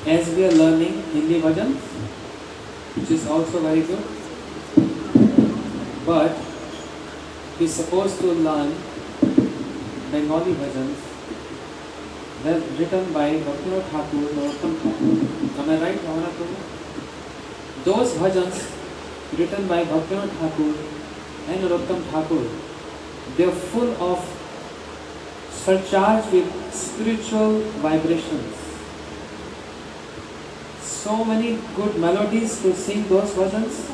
As we are learning Hindi bhajan, which is also very good, but we are supposed to learn Bengali bhajans that are written by Bhaktivinoda Thakur, Narottam Thakur. Am I right, Bhavana Prabhu? Those bhajans written by Bhaktivinoda Thakur and Narottam Thakur, they are full of surcharged with spiritual vibrations. So many good melodies to sing those bhajans.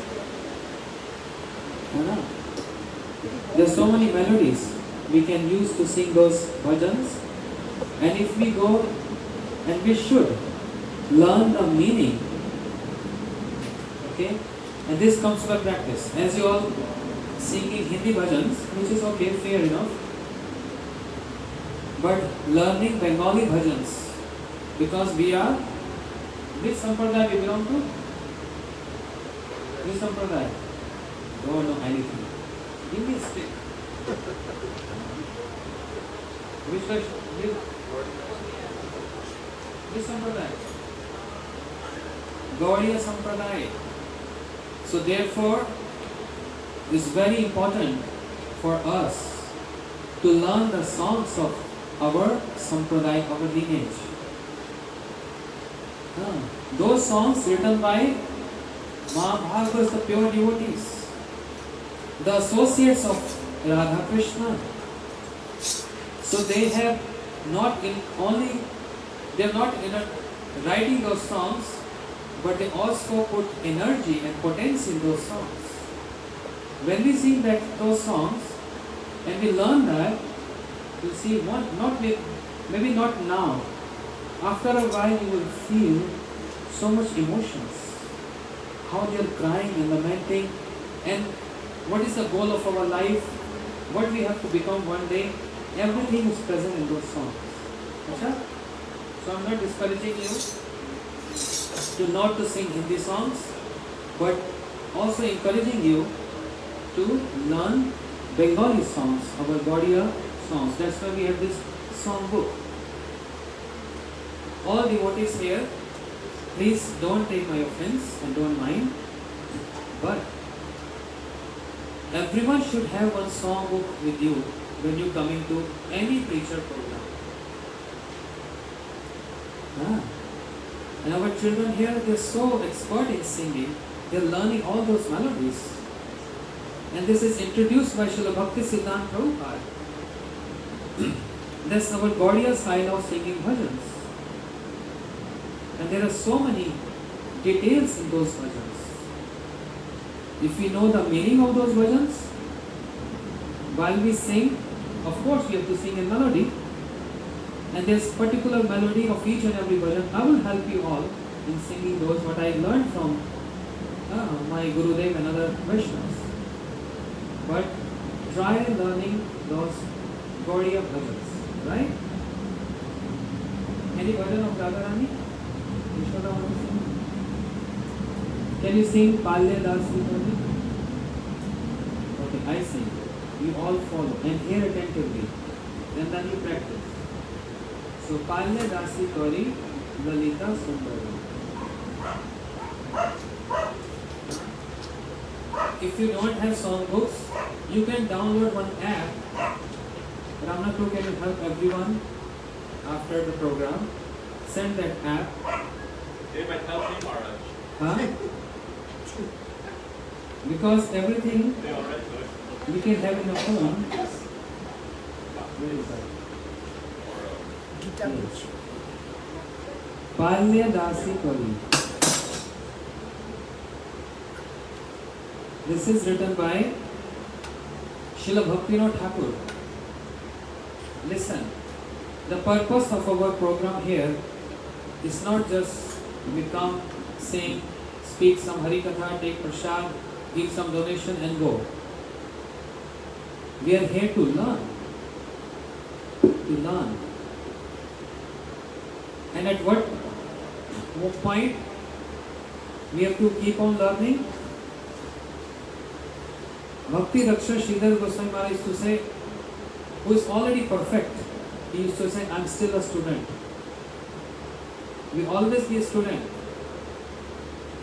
There are so many melodies we can use to sing those bhajans, and if we go, and we should learn the meaning, okay, and this comes by practice. As you all singing Hindi bhajans, which is okay, fair enough, but learning Bengali bhajans, because we are, which sampradaya we belong to? Which sampradaya? Don't know anything. Give me a stick. Which sampradaya? Gaudiya sampradaya. So therefore, it is very important for us to learn the songs of our sampradaya, our lineage. Those songs written by Mahabharata, the pure devotees. the associates of Radha Krishna. So they have not in only they are not in writing those songs, but they also put energy and potency in those songs. When we sing those songs and we learn that, you see, maybe not now. After a while, you will feel so much emotions. How they are crying and lamenting, and what is the goal of our life, what we have to become one day. Everything is present in those songs. Achha? So I'm not discouraging you to not to sing Hindi songs, but also encouraging you to learn Bengali songs, our Gaudiya songs. That's why we have this song book. All devotees here, please don't take my offense and don't mind, but everyone should have one song book with you when you come into any preacher program. And our children here, they're so expert in singing, they're learning all those melodies. And this is introduced by Srila Bhakti Siddhanta Prabhupada. That's our Gaudiya style of singing bhajans. And there are so many details in those bhajans. If we know the meaning of those bhajans, while we sing, of course we have to sing in melody. And there's particular melody of each and every bhajan. I will help you all in singing those, what I learned from my Gurudev and other Vaishnavas. But try learning those Gaudiya bhajans, right? Any bhajan of Radharani? Vishwada want to sing? Can you sing Palya Dasi Kali? Okay, I sing. You all follow and hear attentively. Then you practice. So Palya Dasi Kali Lalita Sundari. If you don't have song books, you can download one app. Ramnath Prabhu can help everyone after the program. Send that app. They might help me, Maharaj. Huh? Because everything They already do. we can have in the phone. Where is that? Yes. Palya Dasi Kali. This is written by Srila Bhaktivinoda Thakur. Listen, the purpose of our program here is not just we come, sing, speak some Harikatha, take prasad, give some donation and go. We are here to learn. To learn. And at what point we have to keep on learning? Bhakti Raksha Sridhar Goswami Maharaj used to say, who is already perfect, he used to say, I'm still a student. We always be a student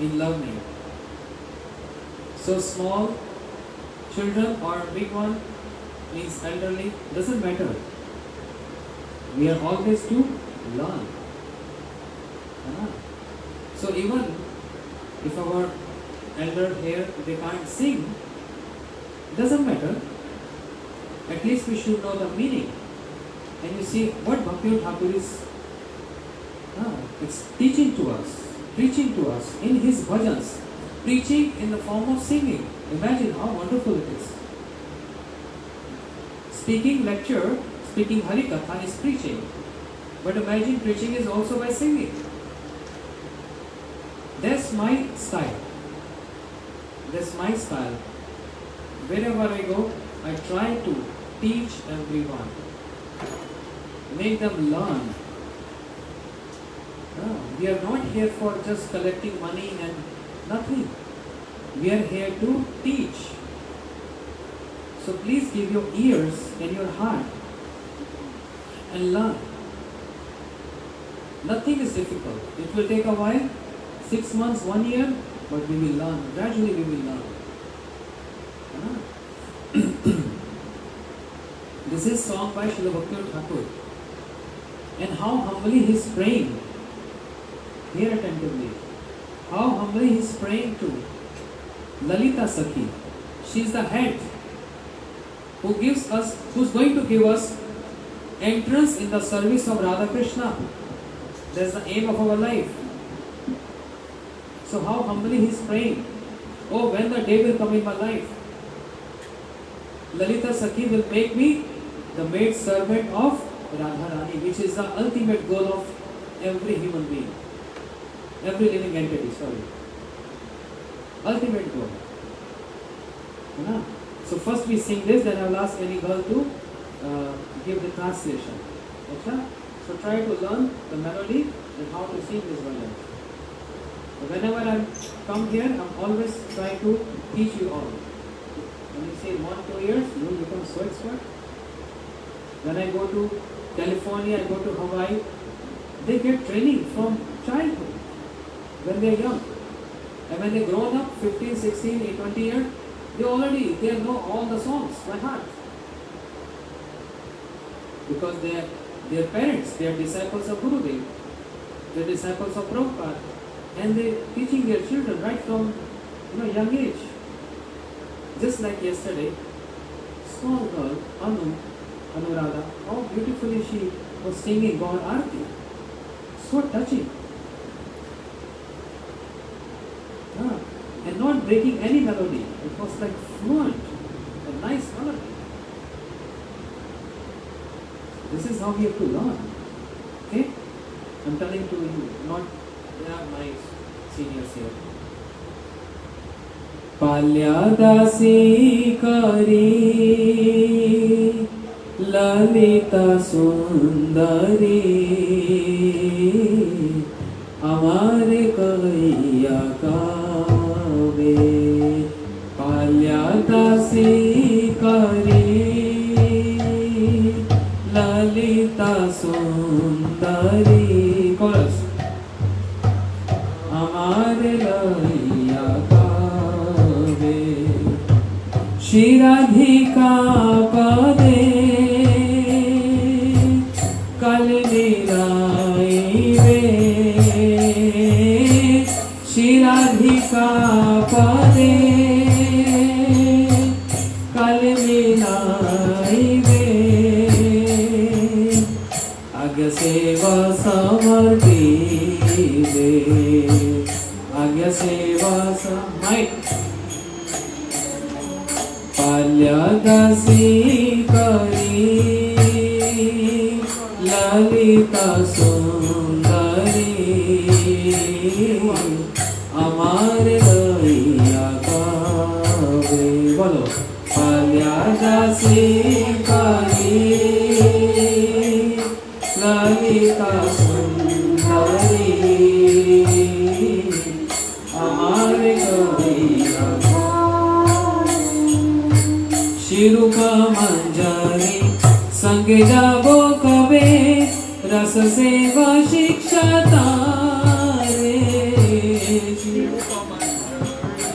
in learning. So small children or big one, means elderly, doesn't matter. We are always to learn. So even if our elder here, they can't sing, doesn't matter. At least we should know the meaning. And you see what Bhaktivinoda Thakur is it's teaching to us, preaching to us in his bhajans, preaching in the form of singing. Imagine how wonderful it is. Speaking lecture, speaking Harikatha is preaching. But imagine preaching is also by singing. That's my style. That's my style. Wherever I go, I try to teach everyone. Make them learn. We are not here for just collecting money and nothing. We are here to teach. So please give your ears and your heart and learn. Nothing is difficult. It will take a while, 6 months, 1 year, but we will learn. Gradually we will learn. This is song by Srila Bhaktivinoda Thakur. And how humbly he is praying. Hear attentively. How humbly he is praying to Lalita Sakhi. She is the head who's going to give us entrance in the service of Radha Krishna. That's the aim of our life. So how humbly he is praying. Oh, when the day will come in my life, Lalita Sakhi will make me the maid servant of Radharani, which is the ultimate goal of every human being, every living entity, ultimate goal. Yeah. So first we sing this, then I will ask any girl to give the translation. Okay? So try to learn the melody and how to sing this version. Whenever I come here, I'm always trying to teach you all. When you say 1-2 years, you will become so expert. When I go to California, I go to Hawaii, they get training from childhood when they are young. And when they grow up, 15, 16, 20 years, they know all the songs by heart. Because their parents, they are disciples of Gurudev, they are disciples of Prabhupada, and they are teaching their children right from young age. Just like yesterday, small girl, Anuradha, how beautifully she was singing God Aarti. So touching. And not breaking any melody. It was like fluent, a nice melody. This is how we have to learn. Okay? I'm telling to you, not they are my seniors here. Palyadasi kari lalita sundari amare kaiya kave palyadasi kari lalita sundari chorus amare kaiya Shri Radhika pade kal nilai ve Shri Radhika pade kal nilai ve Agya seva samarti ve Agya seva samarti Palyadasi kari lalita sundari amare daiya kave bolo Palyadasi kari lalita sundari amare daiya Shirupa manjari sange jabo kabe ras seva shiksha tare Shirupa manjari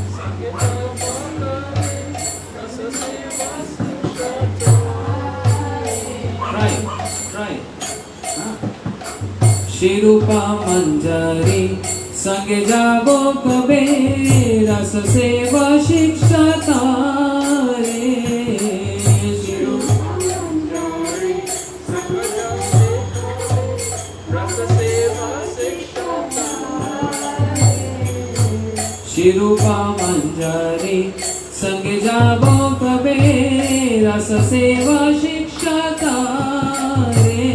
sange jabo kabe ras seva shiksha tare Try Shirupa manjari sange jabo kabe ras seva shiksha tare Shirupa manjari sange jabo kabe ras seva shiksha tare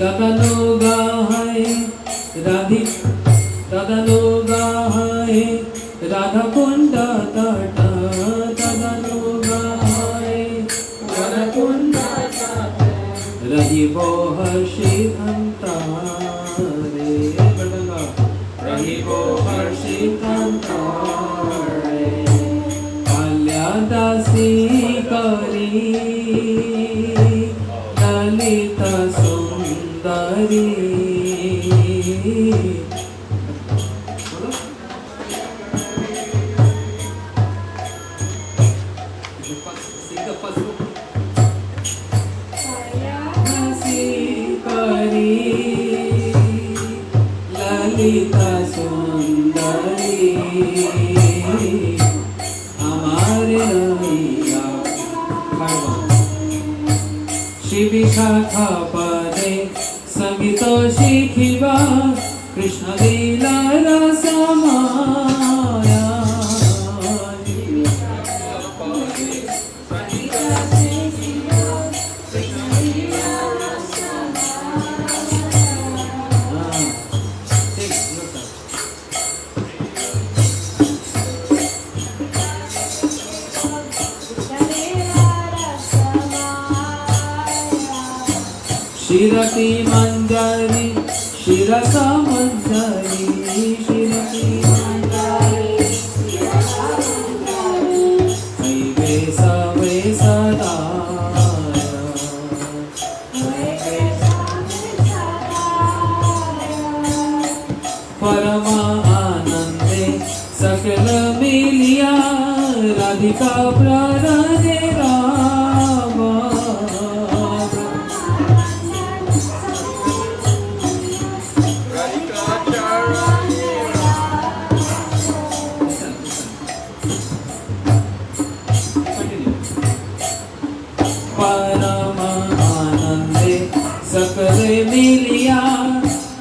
Tadano gahay Radha Kunda Tata Tadano gahay Radha Kunda Tata Rahibo Harshi Antare Rahibo Harshi Antare Palyadasi kari lalita sundari Lalita सुंदरी हमारे रैया श्री विशाखा पदे संगीत शिखिबा कृष्ण लीला रसमाया शिरति मंजरी शिरसा मंजरी शिरति मंजरी शिरसा मंजरी ऐ वेसा वेसदा परमानंदे सकल मिलिया राधिका प्ररणे रामा परमानंदे सकल मिलिया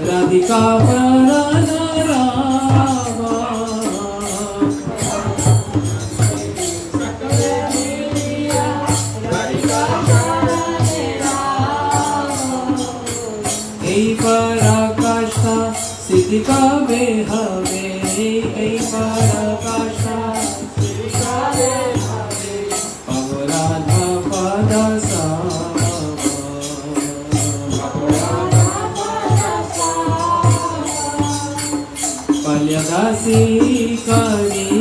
राधिका प्ररणे रामा पराकाष्ठा सिद्धिका वे हवे पराकाष्ठा सिद्धिका वे हवे अपराधा पदसा पल्यदासी करी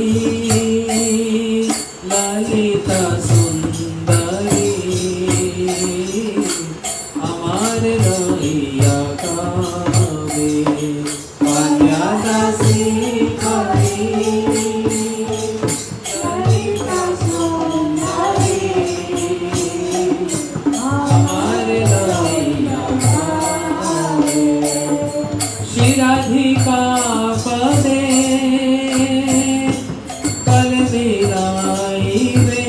ललिता सुंदरी हमारे रैया कावे पल्यदासी करी ललिता सुंदरी हमारे रैया कावे श्री राधिका पदे कल मेराई वे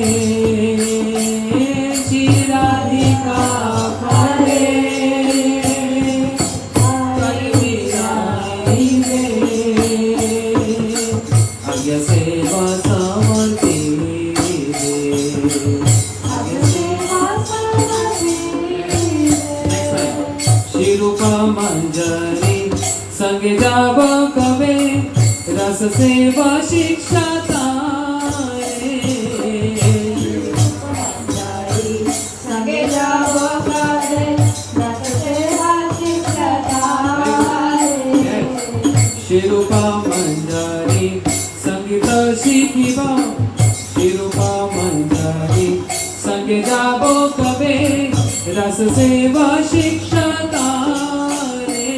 श्री राधिका पदे कल मेराई वे आज्ञा सेवा समर्पी दे आज्ञा सेवा समर्पी दे श्री रूपा मंजरी संगे जाब कवे रस सेवा शिक्षा तारे संगे जाब कवे रस सेवा शिक्षा तारे शिरूपा मंजरी संगीत शिखिबा शिरूपा मंजरी संगे जाब कवे रस सेवा शिक्षा तारे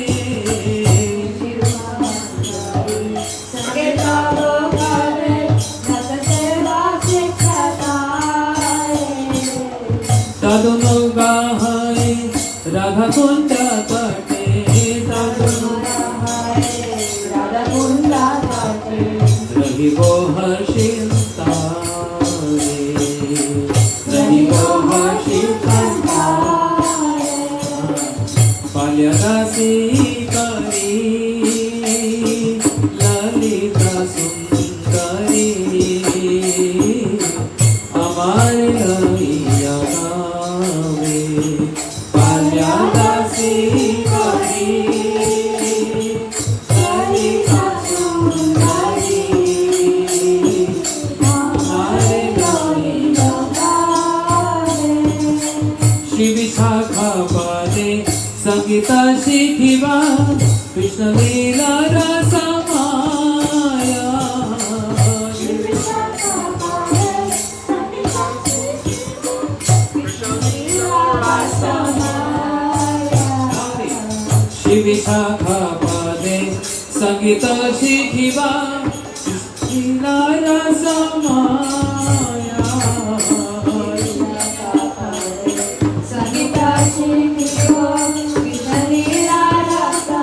तदनुगाहै राधा कुंड तटे तदनुगाहै राधा कुंड तटे रहिबो हर्षितारे रहिबो हर्षितारे बाल्यदासी करी ललिता सुंदरी हमारे रैया कावे बाल्यदासी करी ललिता सुंदरी हमारे रैया कावे श्री विशाखा पदे संगीत शिखिबा कृष्ण लीला रसमाया श्री विशाखा पदे संगीत शिखिबा कृष्ण लीला रसमाया श्री विशाखा पदे संगीत शिखिबा लीला रसमाया संगीत शिखिबा कृष्ण लीला रसमाया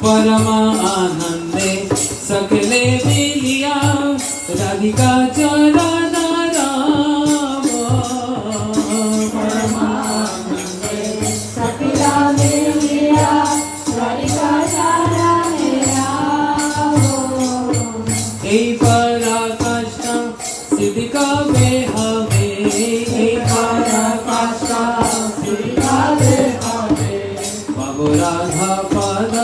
परमा आनंदे सकले मिलिया राधिका चरण राम परमानंदे सकला मिलिया राधिका चरण राम এই পরাকাष्ঠ সিদ্ধি কবে হবে এই পরাকাষ্ঠ সিদ্ধি কবে হবে বাবু রাধা পদ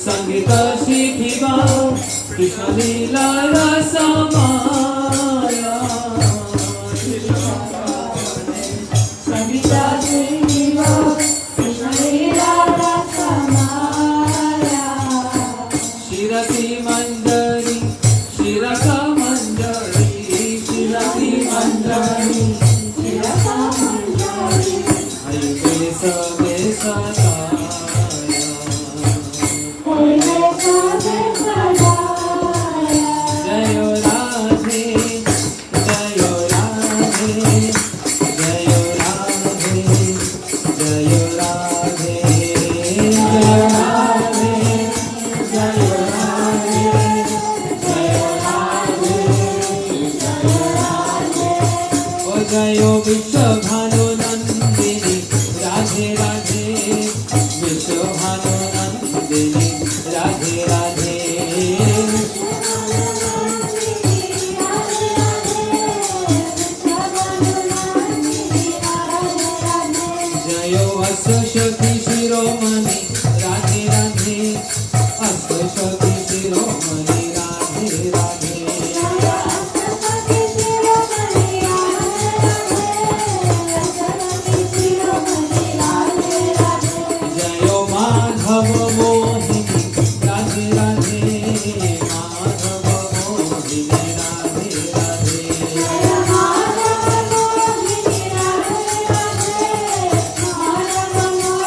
संगीत शिखिवा कृष्ण लीला रसमाया संगीत शिखिवा कृष्ण लीला रसमाया शिरसी मंजरी शिरसा मंजरी शिरसी मंजरी शिरसा मंजरी हरि सबे सदा जयो विश्व भानु नंदिनी राधे राधे विश्व भानु नंदिनी राधे राधे जयो अष्ट शक्ति शिरोमणि राधे राधे अष्ट शक्ति शिरोमणि राधे राधे माधव मोहिनी राधे राधे माधव मोहिनी राधे राधे माधव मोहिनी राधे राधे माधव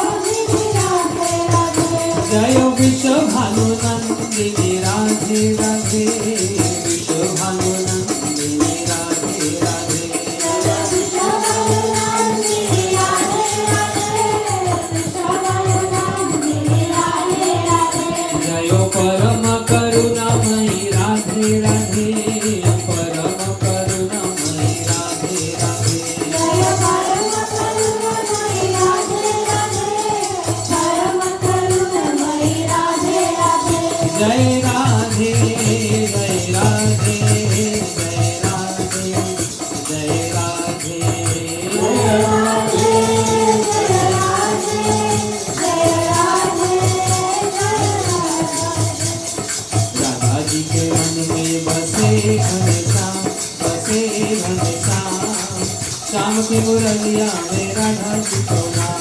की मुरलिया में राधा जी को नाम।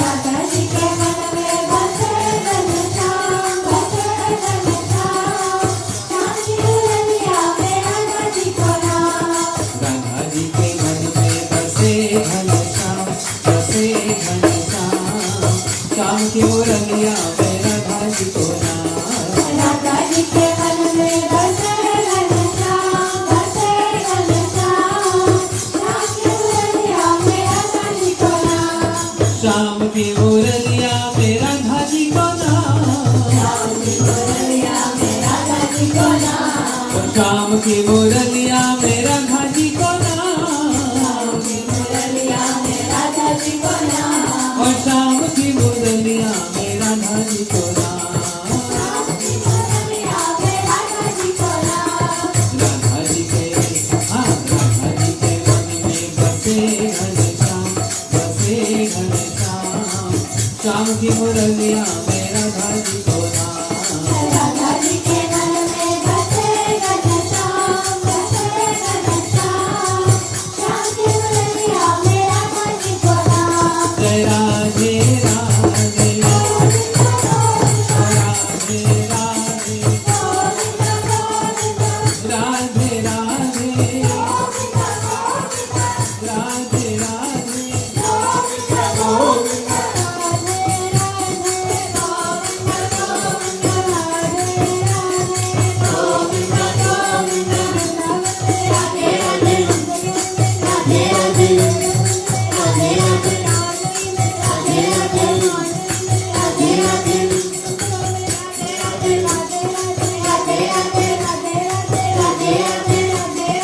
राधा जी के मन में बसे घनश्याम, बसे घनश्याम। श्याम की मुरलिया में राधा जी को नाम। राधा जी के मन में बसे घनश्याम, बसे घनश्याम। श्याम की मुरलिया में राधा जी को नाम। राधा जी के मन में बसे घनश्याम, बसे घनश्याम। श्याम की मुरलिया में राधा जी को नाम। श्याम की मुरलिया में राधा जी को नाम। श्याम की मुरलिया में राधा जी को नाम। श्याम की मुरलिया में राधा जी को नाम। श्याम की मुरलिया में राधा जी को नाम। और श्याम की मुरलिया में राधा जी को नाम। श्याम की मुरलिया में राधा जी को नाम। राधा जी के राधा जी के मन में बसे घनश्याम, बसे घनश्याम। श्याम की मुरलिया में राधा जी को नाम। राधा जी के मन में बसे घनश्याम, बसे घनश्याम। श्याम की मुरलिया में राधा जी को नाम। जय राधे राधे, गोविंद गोविंद, राधे राधे, गोविंद गोविंद, राधे राधे, गोविंद गोविंद, राधे राधे, गोविंद गोविंद, राधे राधे, गोविंद गोविंद, राधे राधे, गोविंद गोविंद, राधे राधे, राधे राधे, राधे राधे, राधे राधे, राधे राधे, राधे राधे, राधे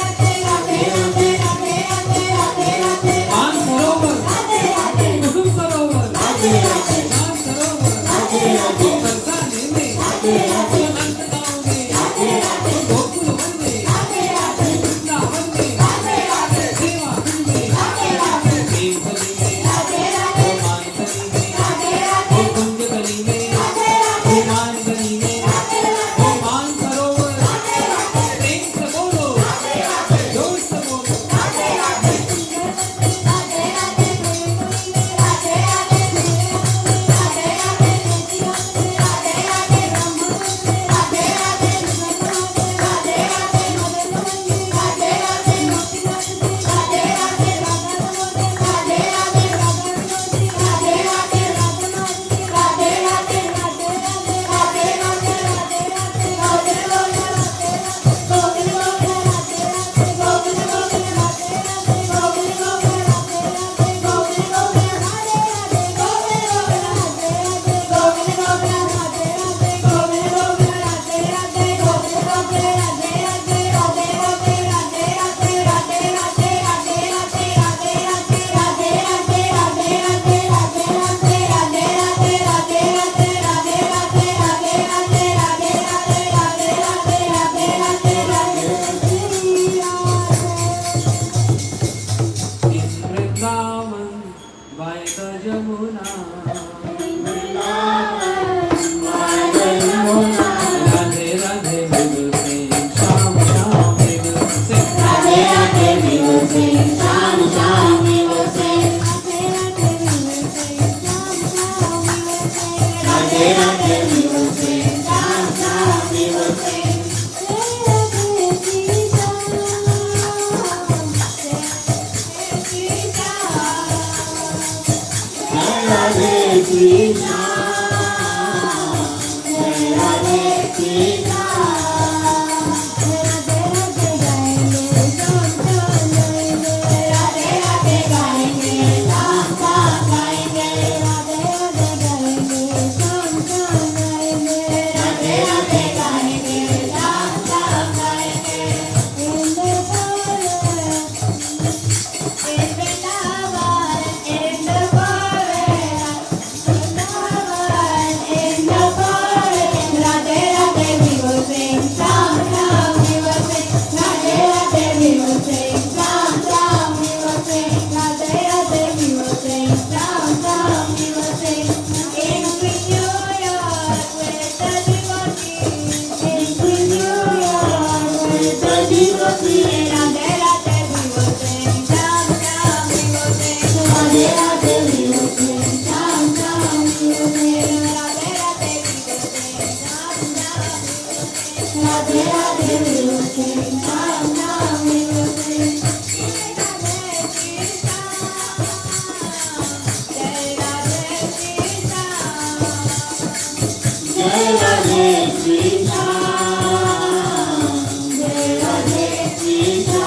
राधे, राधे राधे, राधे राधे, राधे राधे, मानसरोवर, राधे राधे, कुसुम सरोवर, राधे राधे, मानसरोवर, राधे राधे, बरसाने में, राधे राधे, अनंत गाँव में, राधे राधे, गोकुल वन में, राधे राधे, वृंदावन में, राधे राधे, देवाकुंड में, राधे राधे, देवतली में, राधे राधे, मानसरी में, राधे राधे, कुंजकली में, राधे राधे, मानगली में, राधे राधे, मानसरोवर, राधे राधे, प्रेम से बोलो, राधे राधे, जोर से बोलो। राधे राधे, राधे राधे, राधे राधे, राधे राधे, राधे राधे, ब्रह्म, Radhe Radhe, Radhe Radhe, Radhe Radhe, Radhe Radhe, Radhe Radhe, Radhe Radhe, Radhe Radhe, Radhe Radhe, In Vrindavan, by the Jamuna, Radhe Radhe we will sing, Sham Sham we will sing. Radhe Radhe we will sing, Sham Sham we will sing. Radhe Radhe we will sing, Sham Sham we will sing. Radhe Krishna, Jai Radhe Krishna. Radhe Radhe गाएंगे, शाम शाम गाएंगे, राधे राधे गाएंगे, शाम शाम गाएंगे, राधे राधे गाएंगे, शाम शाम गाएंगे। In the Radhe Radhe we will sing, Sham Sham we will sing, Radhe Radhe we will sing, Sham Sham we will sing, Radhe Radhe we will sing, Sham Sham we will sing. Jai Radhe Krishna, Jai Radhe Krishna.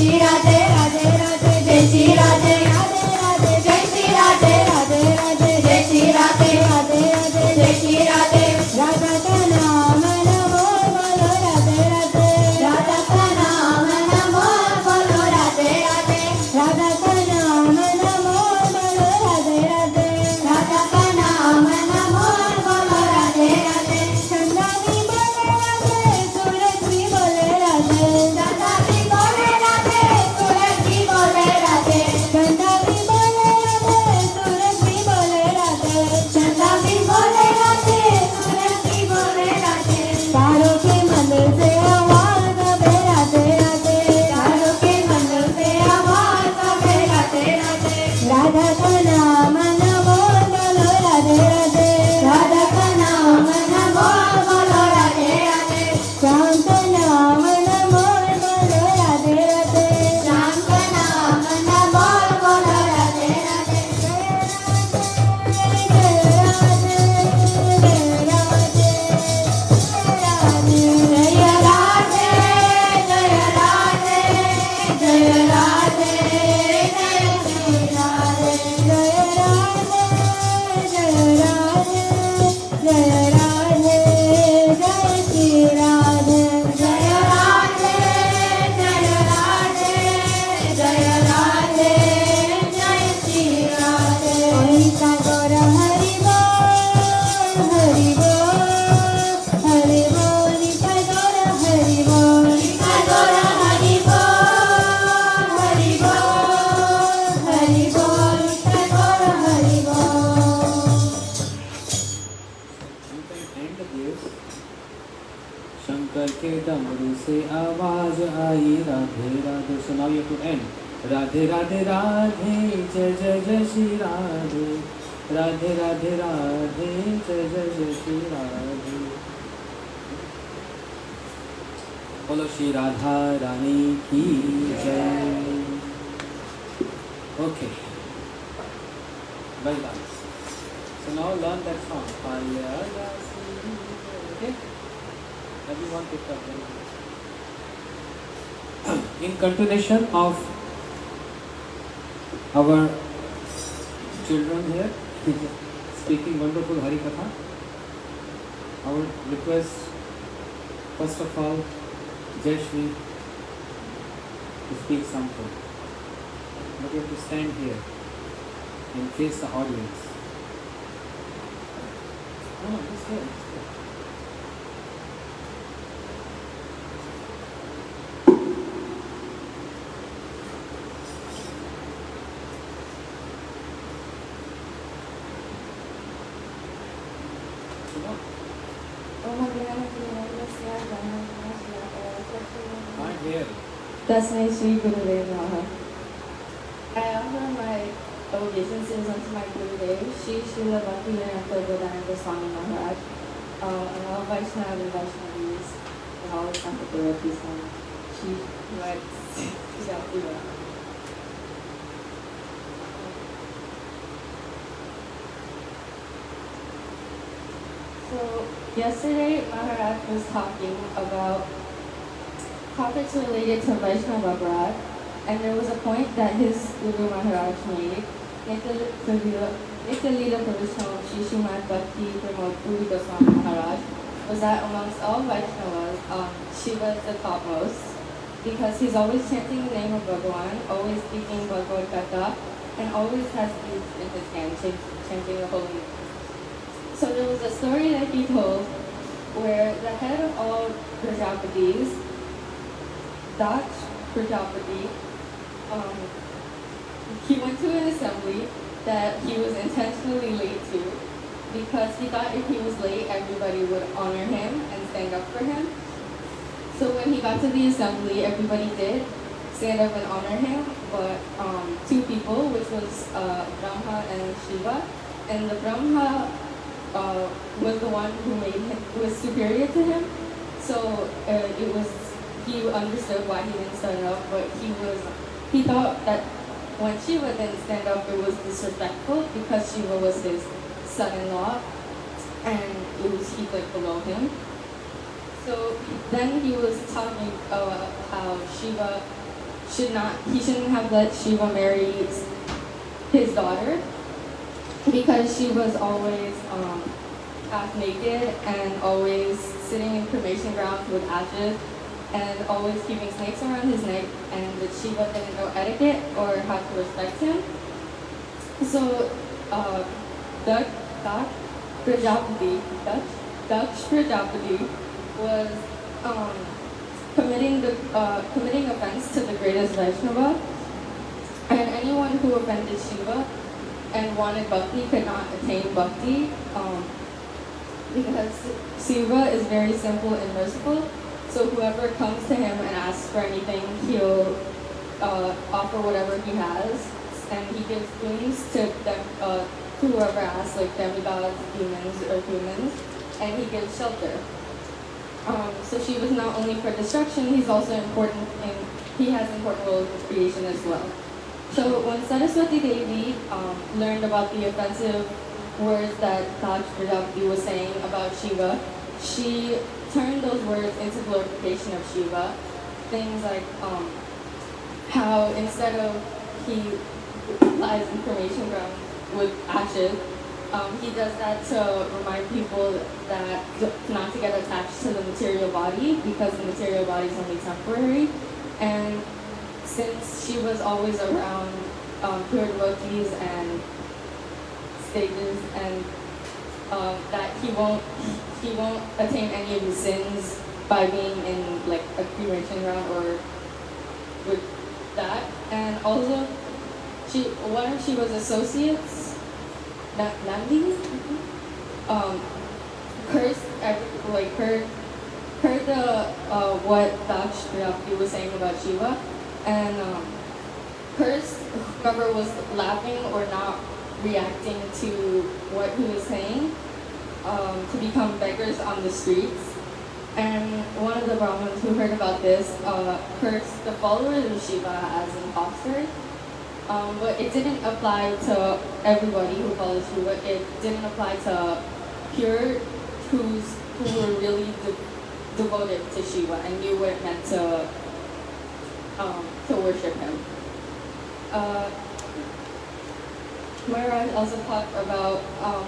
Shri Radhe Radhe Radhe Jai Shri Radhe Radhe Radhe Jai Shri Radhe Radhe Radhe Jai Shri Radhe Radhe Radhe Jai Shri Radhe Radha ka naam namo bolo Radhe Radhe Radha ka naam namo bolo Radhe Radhe Radha ka naam namo bolo Radhe Radhe Radha ka naam namo bolo Radhe Radhe Chanda bhi bole Radhe Suraj bhi bole Radhe Chanda bhi bole Radhe Suraj bhi bole Radhe Chanda bhi bole Radhe Suraj bhi bole Radhe Chanda bhi bole Radhe Suraj bhi bole Radhe तारों के मंदिर से आवाज आवे राधे राधे तारों के मंदिर से आवाज आवे राधे राधे राधा का नाम नमो बोलो राधे राधे राधा का नाम नमो बोलो राधे राधे श्याम का नाम नमो बोलो राधे राधे श्याम का नाम नमो बोलो राधे राधे जय राधे जय राधे जय राधे जय राधे जय राधे जय श्री राधे जय राधे जय राधे जय राधे जय श्री राधे जय राधे जय राधे जय राधे जय श्री राधे हरि का गौर हरि बोल हरि बोल हरि बोल निका गौर हरि बोल निका गौर हरि बोल हरि बोल हरि बोल निका गौर हरि बोल You can end this. Shankar के डमरू से आवाज आई Radhe Radhe. So now you have to end. Radhe Radhe Radhe जय जय जय श्री राधे. राधे राधे राधे जय जय जय श्री राधे. बोलो श्री राधा रानी की जय. Okay. Well done. So now learn that song. Okay? Everyone pick up. In continuation of our children here speaking wonderful Harikatha, I would request first of all Jayashri to speak something. But you have to stand here and face the audience. No, just here. Can't hear. Tasmai Sri Gurudev Namaha. I offer my obeisances unto my Gurudev, Shri Srila Bhaktivedanta Vedanta Swami Maharaj, and all Vaishnava and Vaishnavis, and all the Santa devotees, and Shri Bhakti. So, yesterday Maharaj was talking about topics related to Vaishnava Brad, and there was a point that his Guru Maharaj made, Nitya Lila Purushottama Shri Srimad Bhakti Pramod Puri Goswami Maharaj, was that amongst all Vaishnavas, Shiva is the topmost, because he's always chanting the name of Bhagavan, always speaking Bhagavad Gita, and always has beads in his hand, chanting the holy name. So there was a story that he told where the head of all Prajapatis, Daksh Prajapati, he went to an assembly that he was intentionally late to because he thought if he was late, everybody would honor him and stand up for him. So when he got to the assembly, everybody did stand up and honor him, but two people, which was Brahma and Shiva, and the Brahma was the one who was superior to him. So he understood why he didn't stand up, but he thought that when Shiva didn't stand up, it was disrespectful because Shiva was his son-in-law, and he lived below him. So then he was talking about how Shiva he shouldn't have let Shiva marry his daughter because she was always half naked and always sitting in cremation grounds with ashes and always keeping snakes around his neck, and that Shiva didn't know etiquette or how to respect him. So Daksh Daksh Prajapati Daksh Prajapati was committing offense to the greatest Vaishnava, and anyone who offended Shiva and wanted bhakti could not attain bhakti because Shiva is very simple and merciful. So whoever comes to him and asks for anything, he'll offer whatever he has, and he gives boons to them, to whoever asks, like demigods, demons, or humans, and he gives shelter. So Shiva is not only for destruction; he has important roles in creation as well. So when Saraswati Devi learned about the offensive words that Daksh Prajapati was saying about Shiva, she turned those words into glorification of Shiva. Things like how instead of he lies in cremation ground with ashes, he does that to remind people that not to get attached to the material body because the material body is only temporary. And since she was always around pure devotees and stages, and that he won't attain any of his sins by being in like a cremation ground or with that. And also, one of Shiva's associates, Nandi, cursed heard the what Daksh Prajapati was saying about Shiva, and cursed whoever was laughing or not reacting to what he was saying to become beggars on the streets. And one of the Brahmins who heard about this cursed the followers of Shiva as imposters. But it didn't apply to everybody who follows Shiva. It didn't apply to pure who were really devoted to Shiva and knew what it meant to worship him. Maharaj also talked about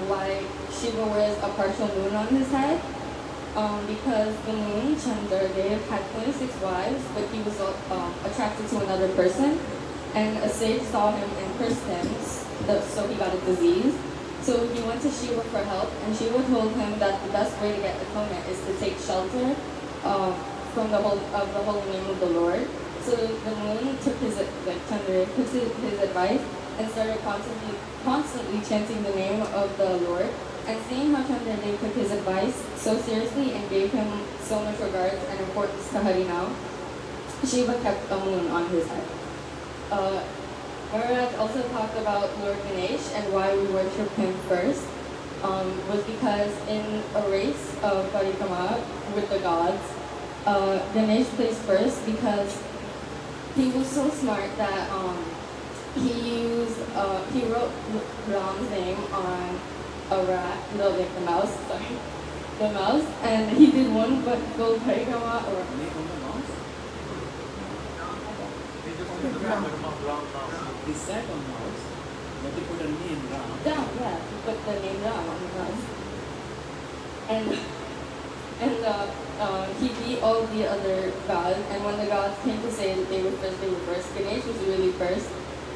why Shiva wears a partial moon on his head. Because the moon, Chandradev, had 26 wives, but he was attracted to another person. And a sage saw him and cursed him, so he got a disease. So he went to Shiva for help, and Shiva told him that the best way to get atonement is to take shelter from the holy name of the Lord. So the moon took Chandradev took his advice and started constantly chanting the name of the Lord. And seeing how Chandradev took his advice so seriously and gave him so much regards and importance to Harinam, Shiva kept a moon on his head. Maharaj also talked about Lord Ganesh and why we worship him first was because in a race of Harikatha with the gods, Ganesh placed first because he was so smart that he wrote Ram's name on a rat, the mouse, and he did one but gold Harikatha or Name on the mouse? He sat on mouse, but he put a name Ram. down, yeah, he put the name Ram on the mouse. And he beat all the other gods, and when the gods came to say that they were first. Ganesh was really first.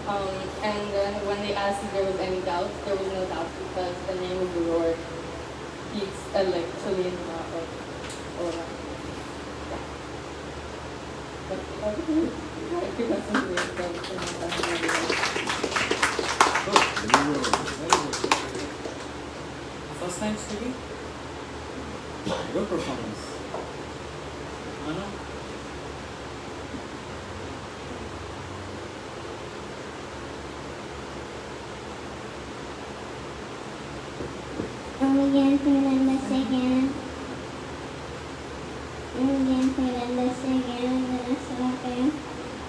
And then when they asked if there was any doubt, there was no doubt because the name of the Lord speaks literally in the mouth of all of that. Yeah. But if you have some weird things, Very good. First time speaking? Good performance. Anna? Again, Fernanda again. Again, Fernanda again. Again,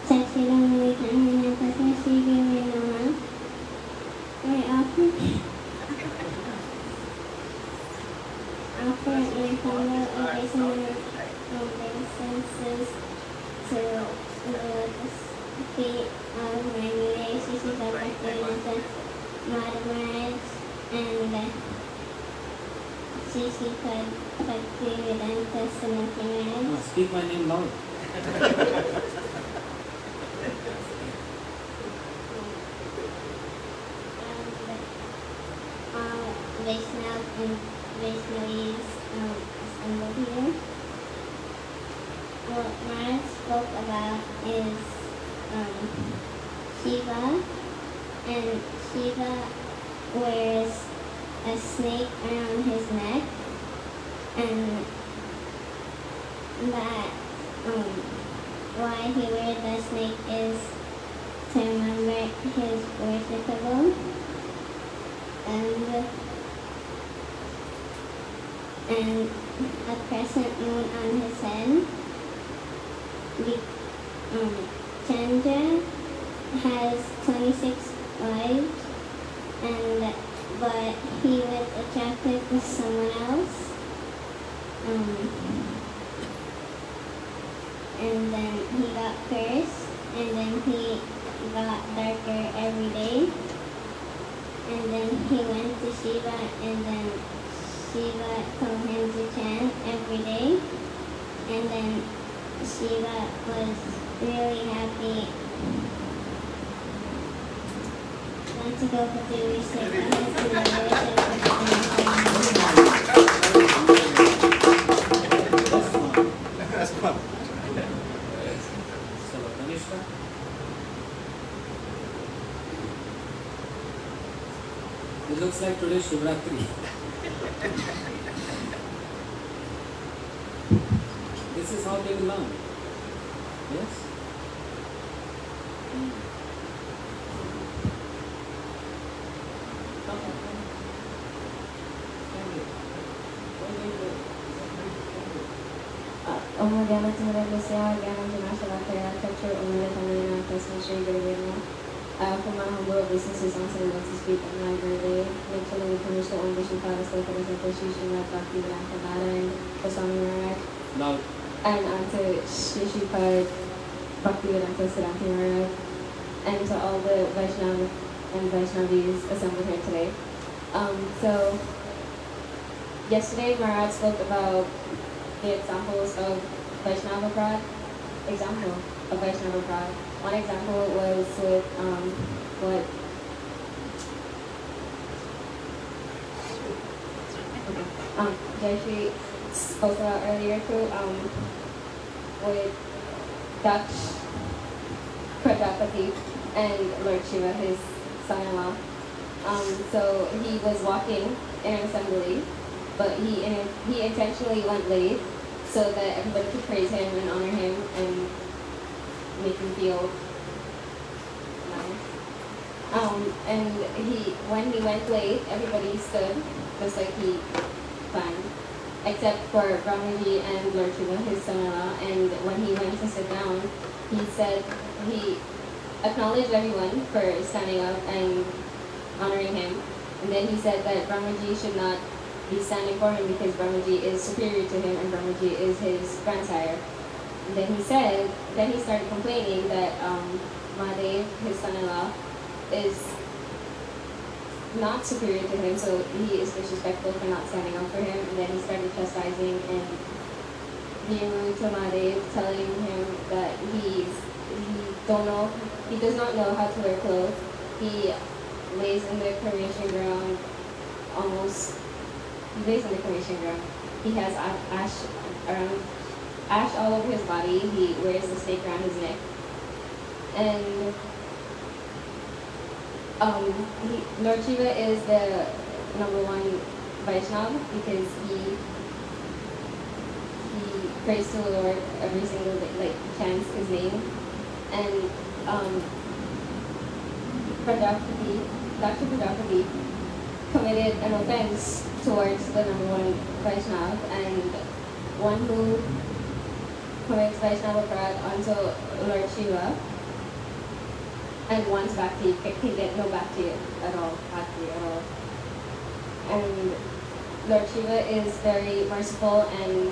Sachiram Vikan, and Pasha Shigi Vinoma. Very often. After my father occasionally of the senses to religious day of my new day, Sisi Bhaktivedanta Maharaj, and Sisi Bhaktivedanta Sanatana No, Maharaj. speak my name loud. All Vaishnav and Vaishnavis assembled here. What Maharaj spoke about is Shiva, and Shiva wears a snake around his neck, and that why he wears the snake is to remember his worshipable, and a crescent moon on his head. Chandra has 26 wives, but he was attracted to someone else, and then he got cursed, and then he got darker every day, and then he went to Shiva, and then Shiva told him to chant every day, and then Shiva was really happy. Not to go for the research, That's fun. So, Kanishka? It looks like today's Shivratri. This is how they will learn. Yes? Come on. Stand here. Don't leave there. Om Gyanatinaradasya Gyananjanashalakaya Chakshu Om Nilatamena Tasma Shri Gurave Namaha. From my humble obeisances on some to speak on my birthday, make sure that we finish the Om Vishnu Pada Sloka Shri Srimad Bhaktivedanta Narayan Goswami Maharaj, Now, and onto Shri Sripad Bhaktivedanta Siddhanta Maharaj, and to all the Vaishnava and Vaishnavis assembled here today. So yesterday Maharaj spoke about the examples of Vaishnava Prad. Example of Vaishnava Prad. One example was with what Jayashree spoke about earlier too, with Daksh Prajapati and Lord Shiva, his son-in-law. So he was walking in an assembly, but he intentionally went late so that everybody could praise him and honor him and make him feel nice. And when he went late, everybody stood just like he planned, except for Brahmaji and Lord Shiva, his son-in-law. And when he went to sit down, he acknowledged everyone for standing up and honoring him. And then he said that Brahmaji should not be standing for him because Brahmaji is superior to him and Brahmaji is his grandsire. And then he started complaining that Mahadev, his son-in-law, is not superior to him, so he is disrespectful for not standing up for him. And then he started chastising and being rude to Mahadev, telling him that he does not know how to wear clothes. He lays in the cremation ground He has ash all over his body. He wears the stake around his neck. And Lord Shiva is the number one Vaishnava because he prays to the Lord every single day, like chants his name. And Dr. Prajapati committed an offense towards the number one Vaishnava, and one who commits Vaishnava Prad onto Lord Shiva and wants Bhakti can get no Bhakti at all. And Lord Shiva is very merciful and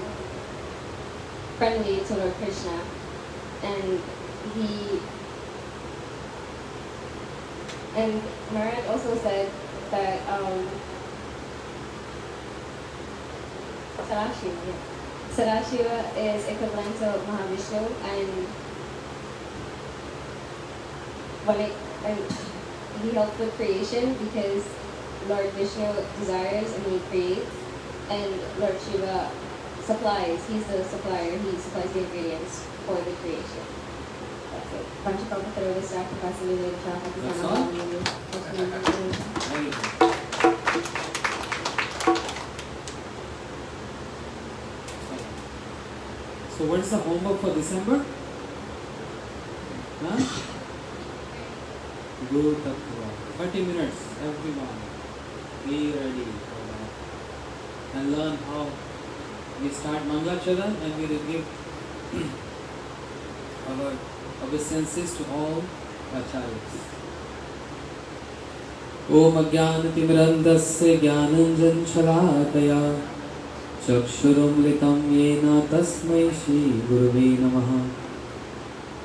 friendly to Lord Krishna, and he And Maharaj also said that Sadashiva, yeah. Sadashiva is equivalent to Mahavishnu, and and he helped with creation because Lord Vishnu desires and he creates, and Lord Shiva supplies. He's the supplier. He supplies the ingredients for the creation. That's it. That's all? Very good. So what is the homework for December? Huh? Guru Tattva. 30 minutes, everyone. Be ready for that. And learn how we start Mangacharan and we will give our obeisances to all acharyas. Om Ajnanatimirandasya Jnananjan Shalakaya Chakshurumlitam Yena Tasmai Shri Gurave Namaha.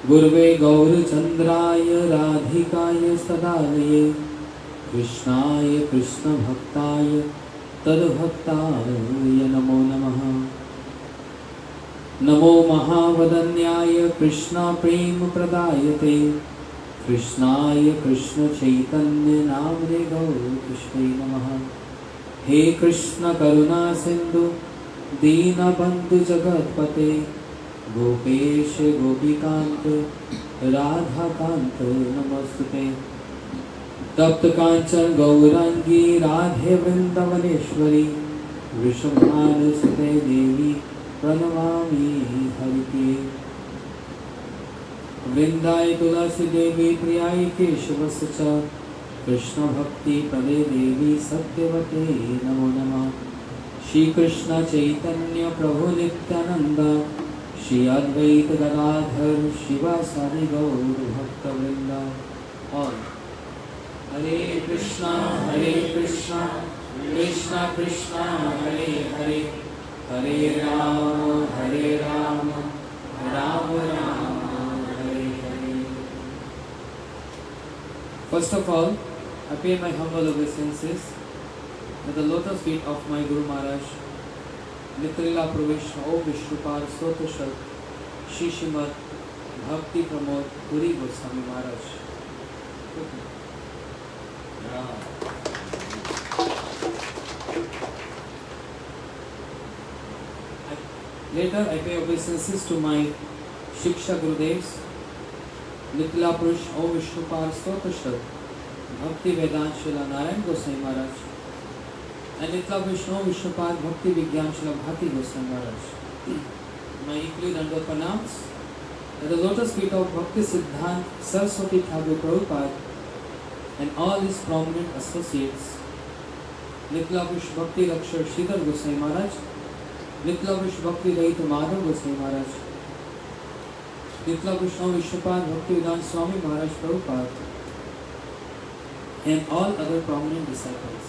Gurve Gaurachandraya Radhikaya Sadalaya Krishnaya Krishna Bhaktaya Tadbhaktaya Namo Namaha. Namo Mahavadanyaya Krishna Prema Pradayate Krishnaya Krishna Chaitanya Namne Gaur Krishna Namaha. He Krishna Karuna Sindhu Dina Bandhu Jagatpate Gopesh Gopikant Radhakant Namastute. Tapta Kanchan Gaurangi Radhe Vrindavaneshwari Vrishabhanasute Devi Pranamami Harike. Vrindai Tulasi Devi Priyai Keshavasacha Krishna Bhakti Prade Devi Satyavate Namo Namah. Shri Krishna Chaitanya Prabhu Nityananda Shri Advaita Gadadhar Shivasari Gaur Bhakta Vrinda. All. Hare Krishna Krishna Krishna Hare Hare Hare Rama Rama Rama Hare Hare. First of all, I pay my humble obeisances at the lotus feet of my Guru Maharaj, Nitrila Pravishna O Vishnupar Sotashal Shri Srimad Bhakti Pramod Puri Goswami Maharaj. Later, I pay obeisances to my Shiksha Gurudevs, Nitrila Purush O Vishnupar Sotashal Bhakti Vedant Shila Narayan Goswami Maharaj, and Nitrila Vishnu Vishnupad Bhakti Vigyan Shila Bhakti Goswami Maharaj. My equally Dandot pranams at the lotus feet of Bhakti Siddhant Saraswati Thakur Prabhupada and all his prominent associates, Nitrila Vishnu Bhakti Rakshar Sridhar Goswami Maharaj, Nitrila Vishnu Bhakti Rahita Madhav Goswami Maharaj, Nitrila Vishnu Vishnupad Bhakti Vedant Swami Maharaj Prabhupada, and all other prominent disciples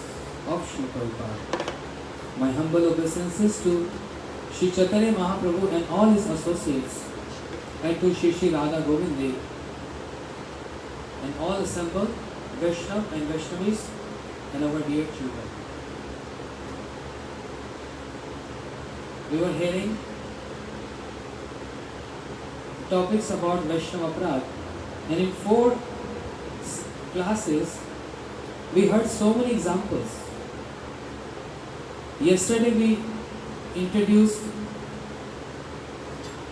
of Sri Prabhupada. My humble obeisances to Sri Chaitanya Mahaprabhu and all his associates, and to Shri Radha Govind Dev, and all assembled Vaishnav and Vaishnavis and our dear children. We were hearing topics about Vaishnava Aparadh, and in 4 classes we heard so many examples. Yesterday we introduced,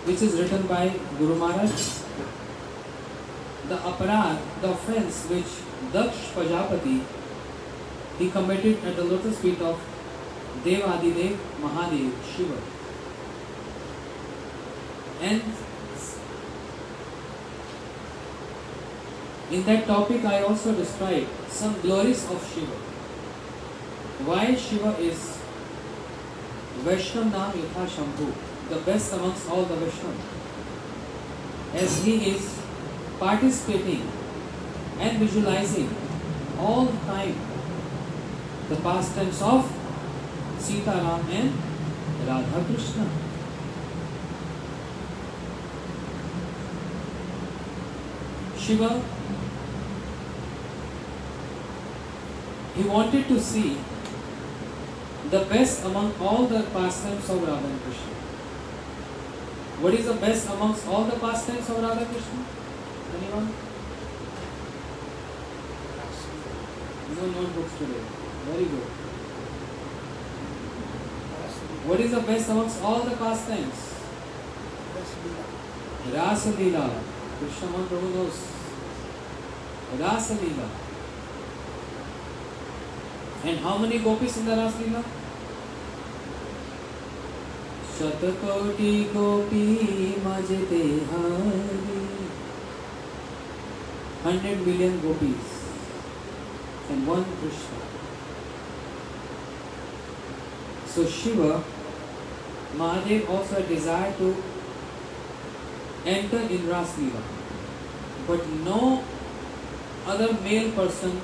which is written by Guru Maharaj, the aparadh, the offense which Daksh Prajapati he committed at the lotus feet of Devadidev Mahadev Shiva. And in that topic I also described some glories of Shiva. Why Shiva is Vaishnav Nam Yatha Shambhu, the best amongst all the Vaishnav, as he is participating and visualizing all the time the pastimes of Sita Ram and Radha Krishna. Shiva He wanted to see the best among all the pastimes of Radha and Krishna. What is the best amongst all the pastimes of Radha Krishna? Anyone? No notebooks today. Very good. What is the best amongst all the pastimes? Rasa Leela. Krishna Mahaprabhu knows. Rasa Leela. And how many gopis in the Rasa Leela? Shatakoti gopi majte hari. 100 million gopis and one Krishna. So Shiva, Mahadev also desired to enter in Rasa Leela, but no other male person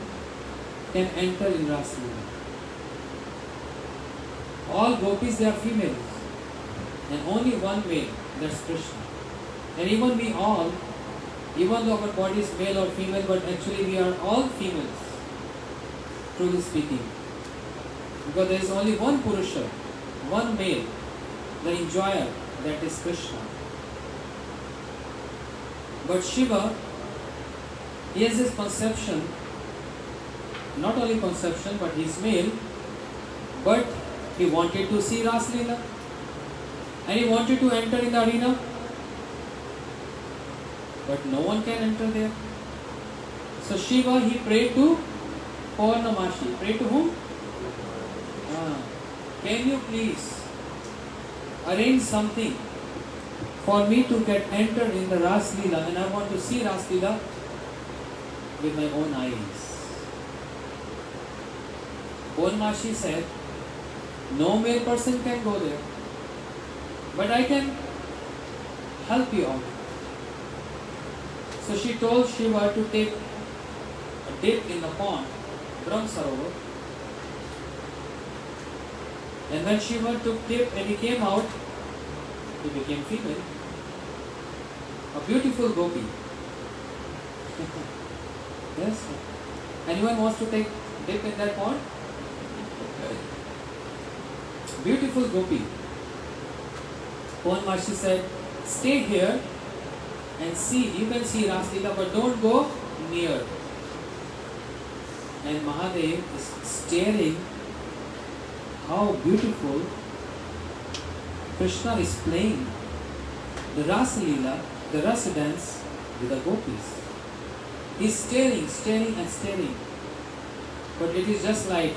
can enter in Rasa Leela. All gopis, they are females, and only one male, that's Krishna. And even we all, even though our body is male or female, but actually we are all females, truly speaking. Because there is only one Purusha, one male, the enjoyer, that is Krishna. But Shiva, he has this conception, not only conception, but he is male, but he wanted to see Rasa Leela, and he wanted to enter in the arena, but no one can enter there. So Shiva, he prayed to Purnamashi. Pray to whom? Can you please arrange something for me to get entered in the Rasa Leela, and I want to see Rasa Leela with my own eyes. Purnamashi said, no male person can go there, but I can help you out. So she told Shiva to take a dip in the pond, Brahm Sarovar. And when Shiva took dip and he came out, he became female. A beautiful gopi. Yes. Anyone wants to take dip in that pond? Beautiful gopi. Purnamashi said, stay here and see, you can see Rasa Leela, but don't go near. And Mahadev is staring how beautiful Krishna is playing the Rasa Leela, the Rasa dance with the gopis. He's staring, staring and staring. But it is just like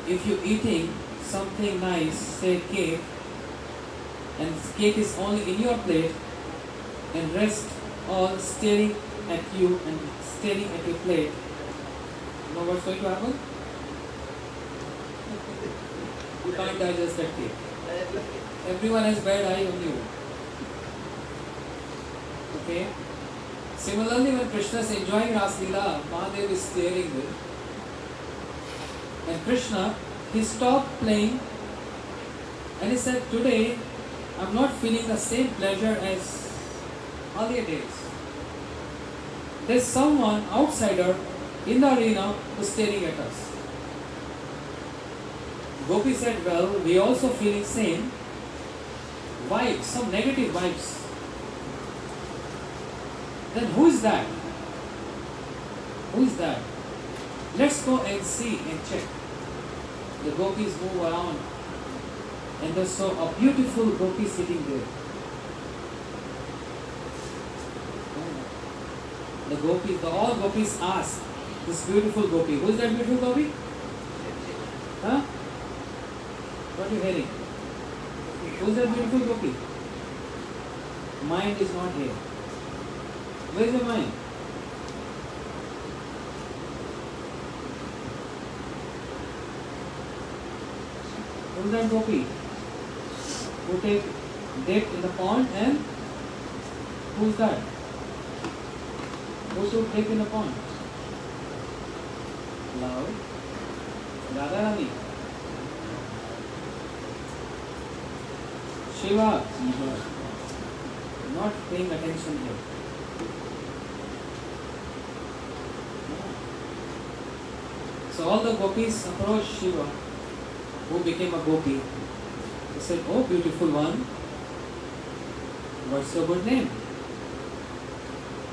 if you're eating something nice, say cake, and cake is only in your plate, and rest all staring at you and staring at your plate. You know what's going to happen? You can't digest that cake. Everyone has bad eye on you. Okay? Similarly, when Krishna is enjoying Rasa Leela, Mahadev is staring there. And Krishna, he stopped playing and he said, today I'm not feeling the same pleasure as earlier days. There's someone outsider in the arena who's staring at us. Gopi said, well, we also feeling same vibes, some negative vibes. Then who is that? Who is that? Let's go and see and check. The gopis move around and they saw a beautiful gopi sitting there. The gopis, all gopis asked this beautiful gopi, who is that beautiful gopi? Huh? What are you hearing? Who is that beautiful gopi? Mind is not here. Where is your mind? Who is that gopi? Who take dip in the pond and who is that? Who took dip in the pond? Loud. Radharani. Shiva. Not paying attention here. So all the gopis approached Shiva, who became a gopi. They said, "Oh, beautiful one, what's your good name?"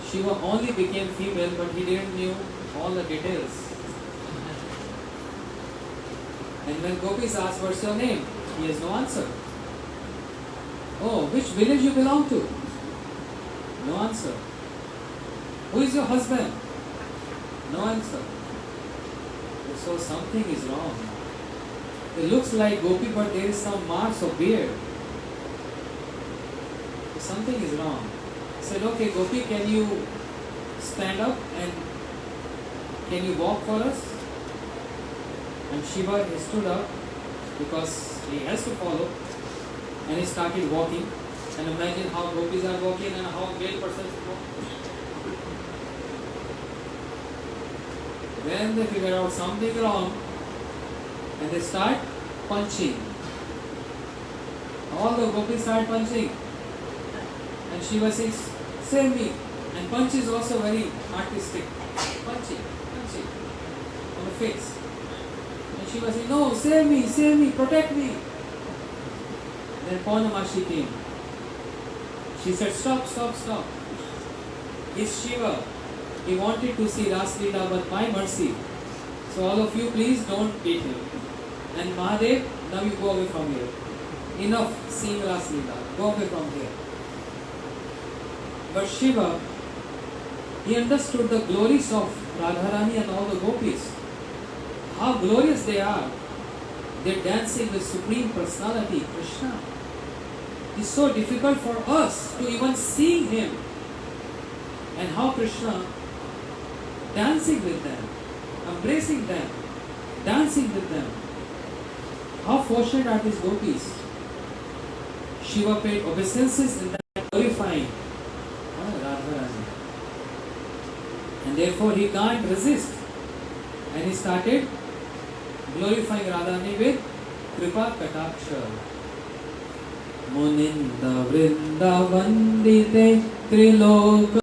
Shiva only became female, but he didn't knew all the details. And when gopis asked, "What's your name?" he has no answer. "Oh, which village you belong to?" No answer. "Who is your husband?" No answer. So something is wrong. It looks like gopi, but there is some marks of beard. Something is wrong. I said, "Okay, gopi, can you stand up and can you walk for us?" And Shiva, he stood up because he has to follow, and he started walking. And imagine how gopis are walking and how male persons walk. Then they figure out something wrong and they start punching. All the gopis start punching. And Shiva says, "Save me." And punch is also very artistic. Punching on the face. And Shiva says, "No, save me, protect me." Then Purnamashi came. She said, "Stop. It's Shiva. He wanted to see Ras Leela, but my mercy. So all of you, please don't beat him. And Mahadev, now you go away from here. Enough seeing Ras Leela. Go away from here." But Shiva, he understood the glories of Radharani and all the gopis. How glorious they are. They're dancing with Supreme Personality, Krishna. It's so difficult for us to even see him. And how Krishna dancing with them, embracing them, dancing with them. How fortunate are these gopis? Shiva paid obeisances in that glorifying Radharani. And therefore he can't resist. And he started glorifying Radharani with Kripa Kataksha. Muninda Vrinda Vandite Triloka